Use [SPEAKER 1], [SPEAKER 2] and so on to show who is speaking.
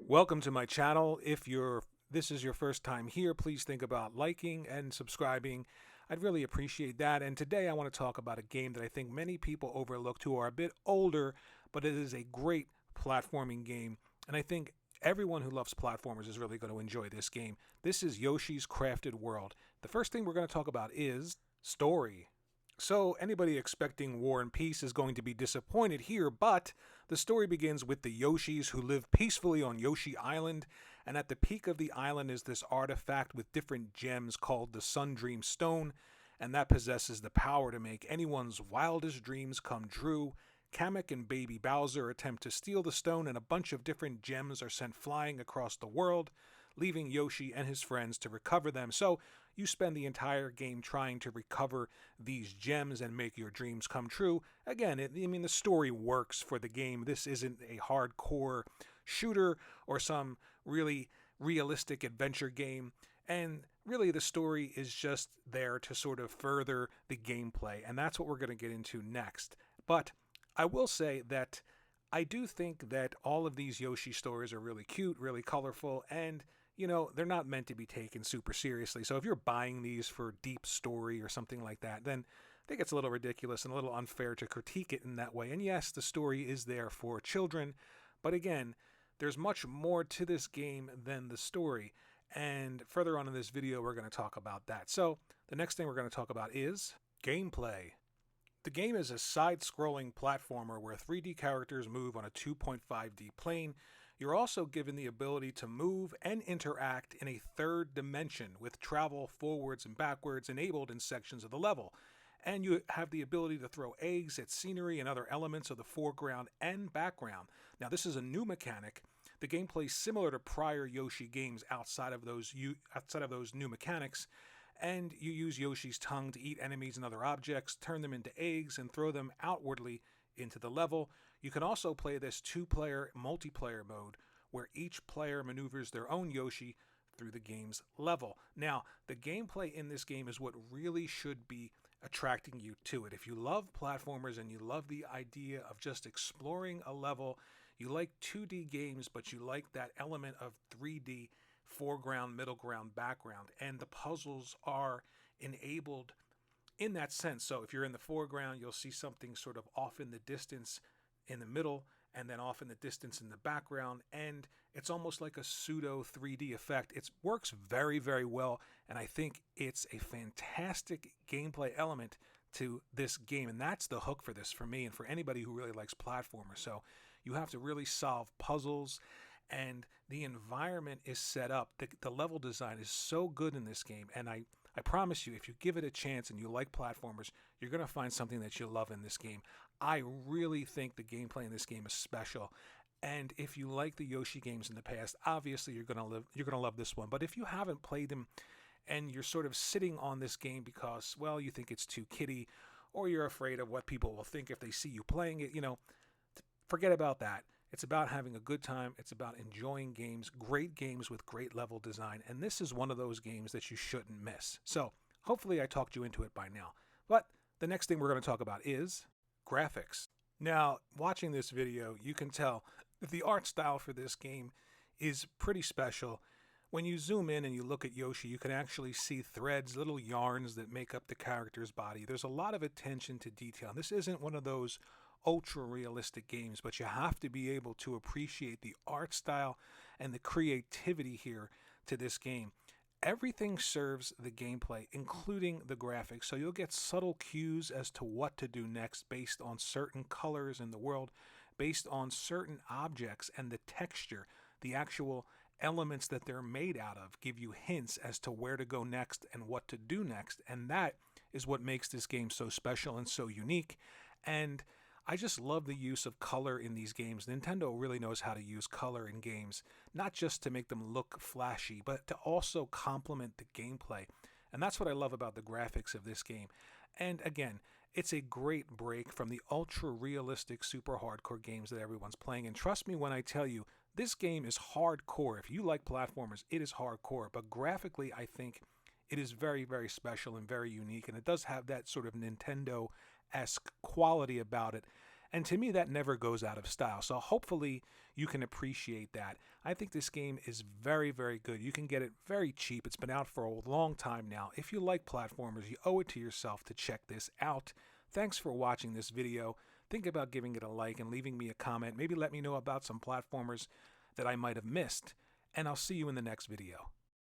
[SPEAKER 1] Welcome to my channel. If this is your first time here, please think about liking and subscribing. I'd really appreciate that. And today I want to talk about a game that I think many people overlooked who are a bit older, but it is a great platforming game. And I think everyone who loves platformers is really going to enjoy this game. This is Yoshi's Crafted World. The first thing we're going to talk about is story. So anybody expecting War and Peace is going to be disappointed here, but the story begins with the Yoshis who live peacefully on Yoshi Island, and at the peak of the island is this artifact with different gems called the Sundream Stone, and that possesses the power to make anyone's wildest dreams come true. Kamek and Baby Bowser attempt to steal the stone, and a bunch of different gems are sent flying across the world, leaving Yoshi and his friends to recover them. So you spend the entire game trying to recover these gems and make your dreams come true. Again, the story works for the game. This isn't a hardcore shooter or some really realistic adventure game. And really the story is just there to sort of further the gameplay. And that's what we're going to get into next. But I will say that I do think that all of these Yoshi stories are really cute, really colorful, and they're not meant to be taken super seriously. So if you're buying these for deep story or something like that, then I think it's a little ridiculous and a little unfair to critique it in that way. And yes, the story is there for children, but again, there's much more to this game than the story. And further on in this video, we're going to talk about that. So the next thing we're going to talk about is gameplay. The game is a side-scrolling platformer where 3D characters move on a 2.5D plane. You're also given the ability to move and interact in a third dimension with travel forwards and backwards enabled in sections of the level. And you have the ability to throw eggs at scenery and other elements of the foreground and background. Now, this is a new mechanic. The gameplay is similar to prior Yoshi games outside of those new mechanics. And you use Yoshi's tongue to eat enemies and other objects, turn them into eggs, and throw them outwardly into the level. You can also play this two-player multiplayer mode where each player maneuvers their own Yoshi through the game's level. Now, the gameplay in this game is what really should be attracting you to it. If you love platformers and you love the idea of just exploring a level, you like 2D games, but you like that element of 3D foreground, middle ground, background, and the puzzles are enabled in that sense. So if you're in the foreground, you'll see something sort of off in the distance in the middle, and then off in the distance in the background, and it's almost like a pseudo 3D effect. It works very, very well, and I think it's a fantastic gameplay element to this game, and that's the hook for this for me and for anybody who really likes platformers. So you have to really solve puzzles, and the environment is set up. The level design is so good in this game, and I promise you, if you give it a chance and you like platformers, you're going to find something that you love in this game. I really think the gameplay in this game is special, and if you like the Yoshi games in the past, obviously you're going to love this one. But if you haven't played them and you're sort of sitting on this game because, well, you think it's too kiddie, or you're afraid of what people will think if they see you playing it, forget about that. It's about having a good time. It's about enjoying games, great games with great level design. And this is one of those games that you shouldn't miss. So hopefully I talked you into it by now. But the next thing we're going to talk about is graphics. Now, watching this video, you can tell that the art style for this game is pretty special. When you zoom in and you look at Yoshi, you can actually see threads, little yarns that make up the character's body. There's a lot of attention to detail. This isn't one of those ultra realistic games, but you have to be able to appreciate the art style and the creativity here to this game. Everything serves the gameplay, including the graphics, so you'll get subtle cues as to what to do next based on certain colors in the world, based on certain objects, and the texture, the actual elements that they're made out of give you hints as to where to go next and what to do next. And that is what makes this game so special and so unique. And I just love the use of color in these games. Nintendo really knows how to use color in games, not just to make them look flashy, but to also complement the gameplay. And that's what I love about the graphics of this game. And again, it's a great break from the ultra realistic, super hardcore games that everyone's playing. And trust me when I tell you, this game is hardcore. If you like platformers, it is hardcore. But graphically, I think it is very, very special and very unique. And it does have that sort of Nintendo-esque quality about it. And to me, that never goes out of style. So hopefully you can appreciate that. I think this game is very, very good. You can get it very cheap. It's been out for a long time now. If you like platformers, you owe it to yourself to check this out. Thanks for watching this video. Think about giving it a like and leaving me a comment. Maybe let me know about some platformers that I might have missed. And I'll see you in the next video.